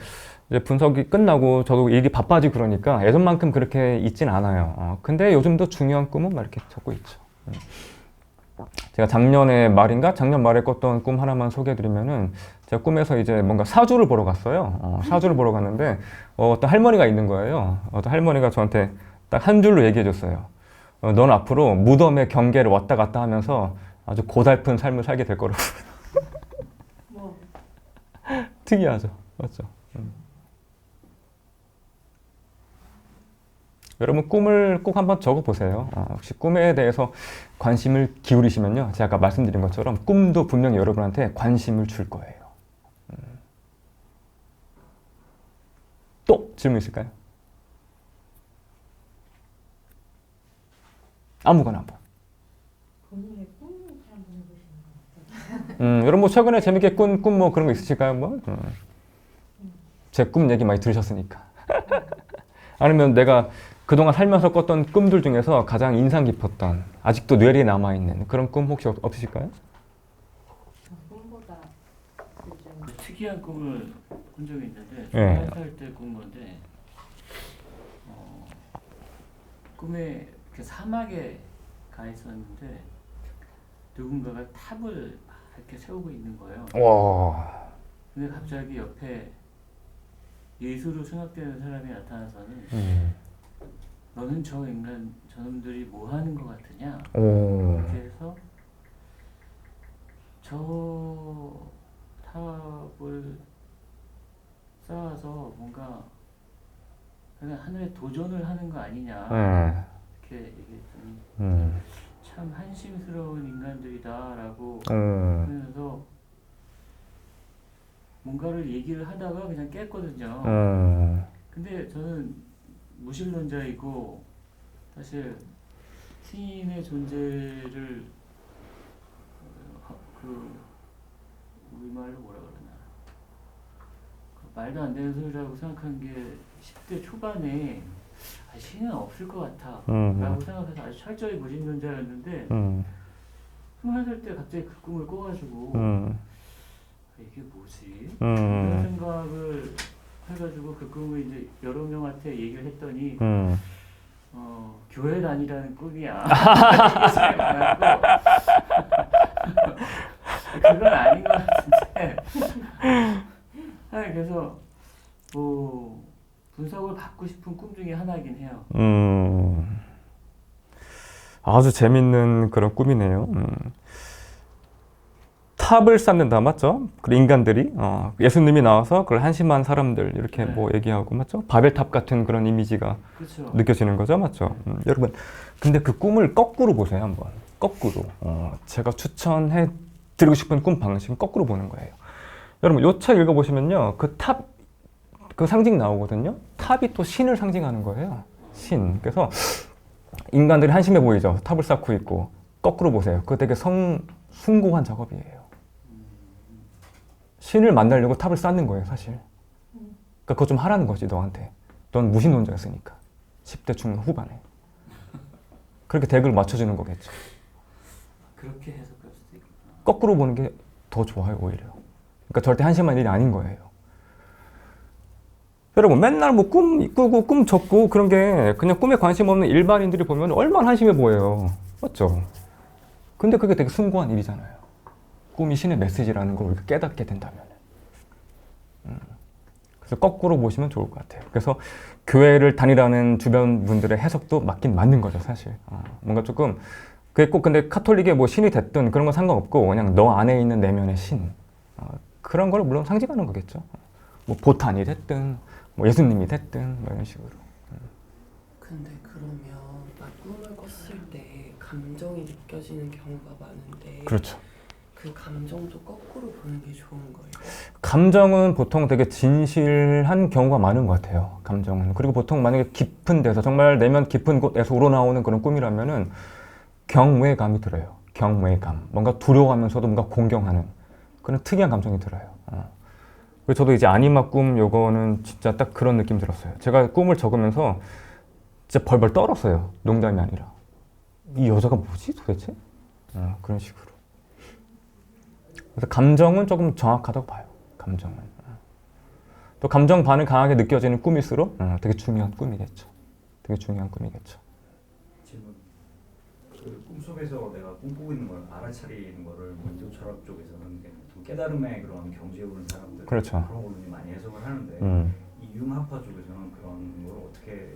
이제 분석이 끝나고 저도 일이 바빠지고 그러니까 예전만큼 그렇게 있진 않아요. 근데 요즘도 중요한 꿈은 막 이렇게 적고 있죠. 제가 작년 말에 꿨던 꿈 하나만 소개해드리면은, 제가 꿈에서 이제 뭔가 사주를 보러 갔어요. 사주를 보러 갔는데 어떤 할머니가 있는 거예요. 어떤 할머니가 저한테 딱 한 줄로 얘기해줬어요. 넌 앞으로 무덤의 경계를 왔다 갔다 하면서 아주 고달픈 삶을 살게 될 거라고. 특이하죠, 맞죠? 여러분 꿈을 꼭 한번 적어보세요. 혹시 꿈에 대해서 관심을 기울이시면요. 제가 아까 말씀드린 것처럼 꿈도 분명히 여러분한테 관심을 줄 거예요. 또 질문 있을까요? 아무거나 한번. 본인의 꿈을 한번 해보시는 거 어때요? 여러분 뭐 최근에 재밌게 꾼 꿈 뭐 그런 거 있으실까요? 뭐? 제 꿈 얘기 많이 들으셨으니까. 아니면 내가 그동안 살면서 꿨던 꿈들 중에서 가장 인상 깊었던 아직도 뇌리에 남아있는 그런 꿈 혹시 없으실까요? 꿈보다 요즘 특이한 꿈을 꾼 적이 있는데 예. 4살 때 꾼 건데 꿈에 이렇게 사막에 가 있었는데 누군가가 탑을 이렇게 세우고 있는 거예요. 와. 근데 갑자기 옆에 예수로 생각되는 사람이 나타나서는 너는 저 인간 저놈들이 뭐 하는 것 같으냐? 오. 이렇게 해서 저 탑을 쌓아서 뭔가 그냥 하늘에 도전을 하는 거 아니냐 이렇게 얘기했더니 참 한심스러운 인간들이다라고 하면서 뭔가를 얘기를 하다가 그냥 깼거든요. 근데 저는 무신론자이고 사실 신의 존재를 그 우리말로 뭐라 그러나 그 말도 안 되는 소리라고 생각한 게 10대 초반에 신은 없을 것 같아 라고 생각해서 아주 철저히 무신론자였는데 21살 때 갑자기 그 꿈을 꿔가지고 이게 뭐지? 이런 생각을 해가지고 그 꿈을 이제 여러 명한테 얘기를 했더니 교회 다니라는 꿈이야. 이게 제일 많았고 그건 아닌 것 같은데 아니 그래서 뭐 분석을 받고 싶은 꿈 중에 하나이긴 해요. 아주 재밌는 그런 꿈이네요. 탑을 쌓는다, 맞죠? 그 인간들이 예수님이 나와서 그걸 한심한 사람들 이렇게 네. 뭐 얘기하고, 맞죠? 바벨탑 같은 그런 이미지가 그렇죠. 느껴지는 거죠, 맞죠? 여러분, 근데 그 꿈을 거꾸로 보세요, 한번. 거꾸로. 제가 추천해 드리고 싶은 꿈 방식은 거꾸로 보는 거예요. 여러분, 요 책 읽어보시면요, 그 탑, 그 상징 나오거든요. 탑이 또 신을 상징하는 거예요. 신. 그래서 인간들이 한심해 보이죠. 탑을 쌓고 있고. 거꾸로 보세요. 그거 되게 숭고한 작업이에요. 신을 만나려고 탑을 쌓는 거예요, 사실. 그러니까 그거 좀 하라는 거지, 너한테. 넌 무신론자였으니까. 10대 중반 후반에. 그렇게 덱을 맞춰주는 거겠죠. 그렇게 해석할 수도 있구나. 거꾸로 보는 게 더 좋아요, 오히려. 그러니까 절대 한심한 일이 아닌 거예요. 여러분, 맨날 뭐 꿈 꾸고 꿈 적고 그런 게 그냥 꿈에 관심 없는 일반인들이 보면 얼마나 한심해 보여요. 맞죠? 근데 그게 되게 숭고한 일이잖아요. 꿈이 신의 메시지라는 걸 우리가 깨닫게 된다면. 그래서 거꾸로 보시면 좋을 것 같아요. 그래서 교회를 다니라는 주변 분들의 해석도 맞긴 맞는 거죠, 사실. 뭔가 조금, 그게 꼭 근데 카톨릭의 뭐 신이 됐든 그런 건 상관없고 그냥 너 안에 있는 내면의 신. 그런 걸 물론 상징하는 거겠죠. 뭐 보탄이 됐든, 뭐 예수님이 됐든, 뭐 이런 식으로. 근데 그러면 나 꿈을 꿨을 때 감정이 느껴지는 경우가 많은데 그렇죠. 그 감정도 거꾸로 보는 게 좋은 거예요. 감정은 보통 되게 진실한 경우가 많은 것 같아요. 감정은. 그리고 보통 만약에 깊은 데서 정말 내면 깊은 곳에서 우러나오는 그런 꿈이라면은 경외감이 들어요. 경외감. 뭔가 두려워하면서도 뭔가 공경하는 그런 특이한 감정이 들어요. 그래서 저도 이제 아니마 꿈 요거는 진짜 딱 그런 느낌 들었어요. 제가 꿈을 적으면서 진짜 벌벌 떨었어요. 농담이 아니라. 이 여자가 뭐지 도대체? 그런 식으로. 그래서 감정은 조금 정확하다고 봐요. 감정은. 또 감정 반응 강하게 느껴지는 꿈일수록 되게 중요한 꿈이겠죠. 되게 중요한 꿈이겠죠. 질문. 그 꿈속에서 내가 꿈꾸고 있는 걸 알아차리는 거를 민족 철학 쪽에서는 좀 깨달음의 그런 경지에 오른 사람들 그렇죠. 그런 걸로 많이 해석을 하는데 이 융합파 쪽에서는 그런 걸 어떻게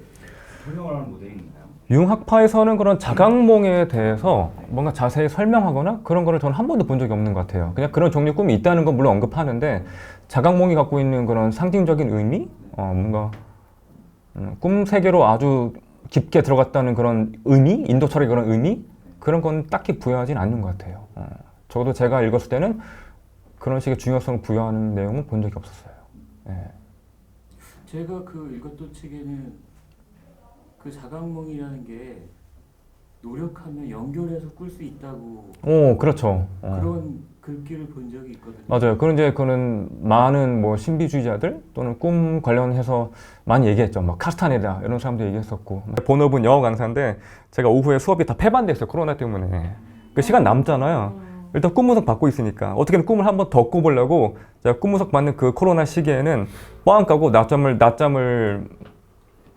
설명을 하는 모델이 있나요? 융학파에서는 그런 자각몽에 대해서 뭔가 자세히 설명하거나 그런 거를 저는 한 번도 본 적이 없는 것 같아요. 그냥 그런 종류 꿈이 있다는 건 물론 언급하는데 자각몽이 갖고 있는 그런 상징적인 의미? 뭔가 꿈 세계로 아주 깊게 들어갔다는 그런 의미, 인도 철학의 그런 의미, 그런 건 딱히 부여하진 않는 것 같아요. 적어도 제가 읽었을 때는 그런 식의 중요성을 부여하는 내용은 본 적이 없었어요. 예. 제가 그 읽었던 책에는 그 자각몽이라는 게 노력하면 연결해서 꿀 수 있다고 오, 그렇죠. 그런 글귀를 본 적이 있거든요. 맞아요. 그런 이제 그는 많은 뭐 신비주의자들 또는 꿈 관련해서 많이 얘기했죠. 막 카스타네다 이런 사람도 얘기했었고. 본업은 영어 강사인데 제가 오후에 수업이 다 폐반됐어요. 코로나 때문에. 그 시간 남잖아요. 일단 꿈무석 받고 있으니까 어떻게든 꿈을 한 번 더 꿔보려고 제가 꿈무석 받는 그 코로나 시기에는 뻥 까고 낮잠을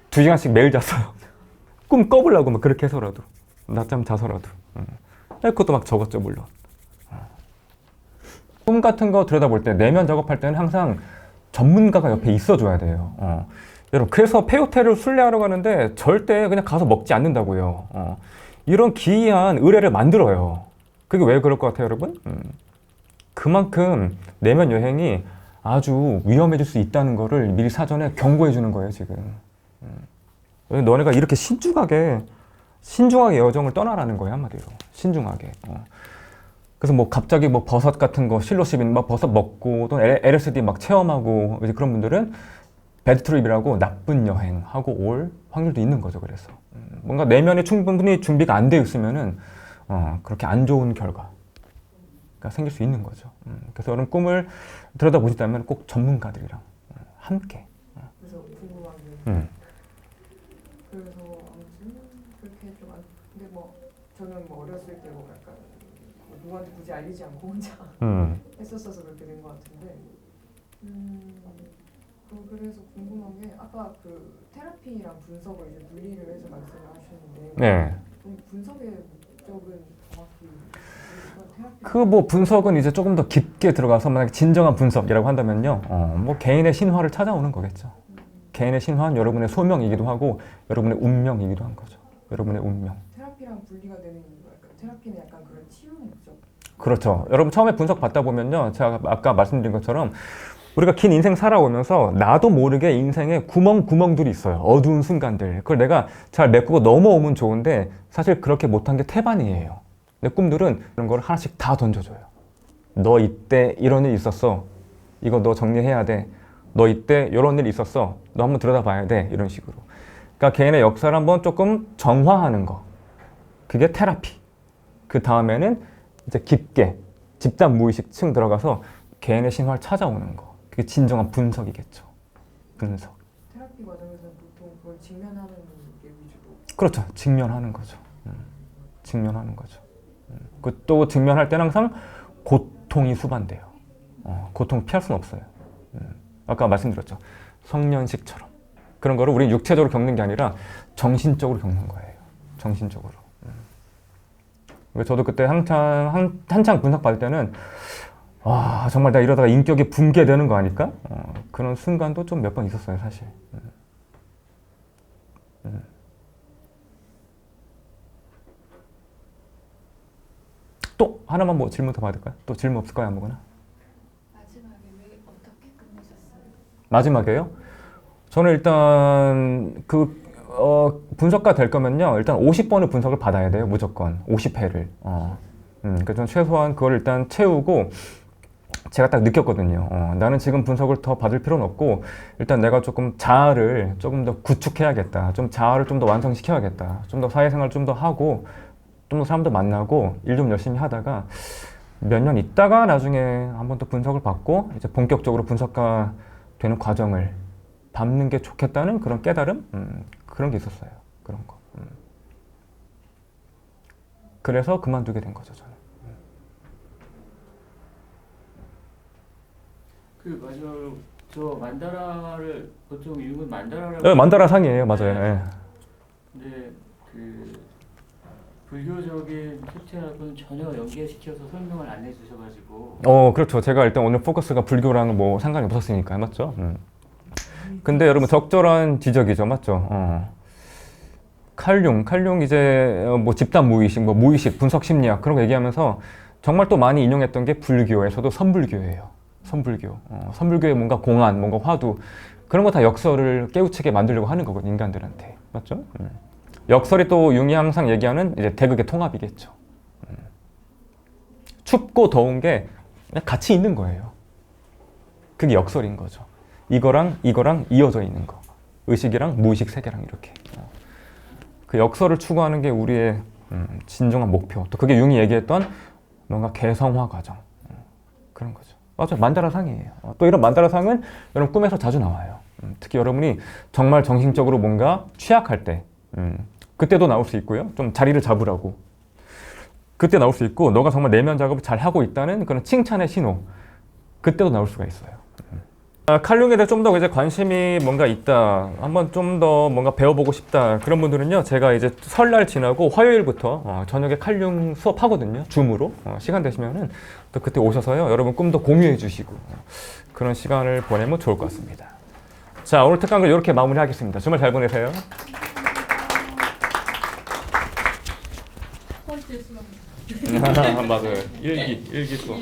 2시간씩 매일 잤어요. 꿈 꿔보려고 막 그렇게 해서라도 낮잠 자서라도. 그것도 막 적었죠 물론. 꿈 같은 거 들여다볼 때 내면 작업할 때는 항상 전문가가 옆에 있어줘야 돼요. 여러분 그래서 페요테를 순례하러 가는데 절대 그냥 가서 먹지 않는다고요. 이런 기이한 의뢰를 만들어요. 그게 왜 그럴 것 같아요 여러분? 그만큼 내면 여행이 아주 위험해질 수 있다는 거를 미리 사전에 경고해 주는 거예요 지금. 너네가 이렇게 신중하게 여정을 떠나라는 거예요 한마디로. 신중하게. 그래서 뭐 갑자기 뭐 버섯 같은 거 실로시빈 막 버섯 먹고 또 LSD 막 체험하고 이제 그런 분들은 배드트립이라고 나쁜 여행하고 올 확률도 있는 거죠. 그래서 뭔가 내면에 충분히 준비가 안 되어 있으면은 그렇게 안 좋은 결과가 생길 수 있는 거죠. 그래서 여러분 꿈을 들여다보시다면 꼭 전문가들이랑 함께. 그래서 궁금한 게 그래서 아무튼 그렇게 좀 근데 뭐 저는 뭐 어렸을 때 뭐 약간 뭐 누구한테 굳이 알리지 않고 혼자 했었어서 그렇게 된 것 같은데 그래서 궁금한 게 아까 그 테라피랑 분석을 이제 분리를 해서 말씀을 하셨는데 네. 그럼 분석의 목적은 정확히 테라피 그 뭐 분석은 이제 조금 더 깊게 들어가서 만약에 진정한 분석이라고 한다면요, 뭐 개인의 신화를 찾아오는 거겠죠. 개인의 신화는 여러분의 소명이기도 하고 여러분의 운명이기도 한 거죠. 여러분의 운명. 테라피랑 분리가 되는 이유가 약간 테라피는 약간 그런 치유 목적. 그렇죠. 여러분 처음에 분석 받다 보면요, 제가 아까 말씀드린 것처럼 우리가 긴 인생 살아오면서 나도 모르게 인생에 구멍들이 있어요. 어두운 순간들. 그걸 내가 잘 메꾸고 넘어오면 좋은데 사실 그렇게 못한 게 태반이에요. 내 꿈들은 그런 걸 하나씩 다 던져줘요. 너 이때 이런 일 있었어. 이거 너 정리해야 돼. 너 이때 이런 일 있었어. 너 한번 들여다봐야 돼. 이런 식으로. 그러니까 개인의 역사를 한번 조금 정화하는 거. 그게 테라피. 그 다음에는 이제 깊게 집단 무의식층 들어가서 개인의 신화를 찾아오는 거. 그게 진정한 분석이겠죠. 분석. 테라피 과정에서는 보통 그걸 직면하는 게 위주로. 그렇죠. 직면하는 거죠. 직면하는 거죠. 그 또 직면할 때는 항상 고통이 수반돼요. 고통 피할 수는 없어요. 아까 말씀드렸죠. 성년식처럼. 그런 거를 우리 육체적으로 겪는 게 아니라 정신적으로 겪는 거예요. 정신적으로. 저도 그때 한창 분석 받을 때는 와, 정말 나 이러다가 인격이 붕괴되는 거 아닐까? 그런 순간도 좀 몇 번 있었어요, 사실. 또 하나만 뭐 질문 더 받을까요? 또 질문 없을까요, 아무거나? 마지막에 왜 어떻게 끝내셨어요? 마지막에요? 저는 일단 분석가 될 거면요, 일단 50번의 분석을 받아야 돼요, 무조건. 50회를. 그래서 저는 최소한 그걸 일단 채우고 제가 딱 느꼈거든요. 나는 지금 분석을 더 받을 필요는 없고 일단 내가 조금 자아를 조금 더 구축해야겠다. 좀 자아를 좀 더 완성시켜야겠다. 좀 더 사회생활 좀 더 하고 좀 더 사람들 만나고 일 좀 열심히 하다가 몇 년 있다가 나중에 한 번 더 분석을 받고 이제 본격적으로 분석가 되는 과정을 밟는 게 좋겠다는 그런 깨달음? 그런 게 있었어요. 그런 거. 그래서 그만두게 된 거죠, 저는. 그 마지막으로 저 만다라를 보통 이름은 만다라라고. 네, 만다라 상이에요, 맞아요. 네. 근데 그 불교적인 캡체하고는 전혀 연계시켜서 설명을 안 해주셔가지고. 그렇죠. 제가 일단 오늘 포커스가 불교랑은 뭐 상관이 없었으니까, 맞죠? 근데 여러분 적절한 지적이죠, 맞죠? 칼융 이제 뭐 집단 무의식, 뭐 무의식, 분석 심리학 그런 거 얘기하면서 정말 또 많이 인용했던 게 불교에서도 선불교예요. 선불교. 선불교의 뭔가 공안, 뭔가 화두 그런 거 다 역설을 깨우치게 만들려고 하는 거거든요, 인간들한테. 맞죠? 역설이 또 융이 항상 얘기하는 이제 대극의 통합이겠죠. 춥고 더운 게 그냥 같이 있는 거예요. 그게 역설인 거죠. 이거랑 이거랑 이어져 있는 거. 의식이랑 무의식 세계랑 이렇게. 그 역설을 추구하는 게 우리의 진정한 목표. 또 그게 융이 얘기했던 뭔가 개성화 과정. 그런 거죠. 맞아요. 만다라상이에요. 또 이런 만다라상은 여러분 꿈에서 자주 나와요. 특히 여러분이 정말 정신적으로 뭔가 취약할 때 그때도 나올 수 있고요. 좀 자리를 잡으라고. 그때 나올 수 있고 너가 정말 내면 작업을 잘 하고 있다는 그런 칭찬의 신호. 그때도 나올 수가 있어요. 칼융에 대해 좀 더 이제 관심이 뭔가 있다. 한번 좀 더 뭔가 배워보고 싶다. 그런 분들은요. 제가 이제 설날 지나고 화요일부터 저녁에 칼융 수업하거든요. 줌으로. 시간 되시면은 또 그때 오셔서요. 여러분 꿈도 공유해 주시고 그런 시간을 보내면 좋을 것 같습니다. 자, 오늘 특강을 이렇게 마무리하겠습니다. 주말 잘 보내세요. 첫 번째 수업. 맞아요. 일기 또.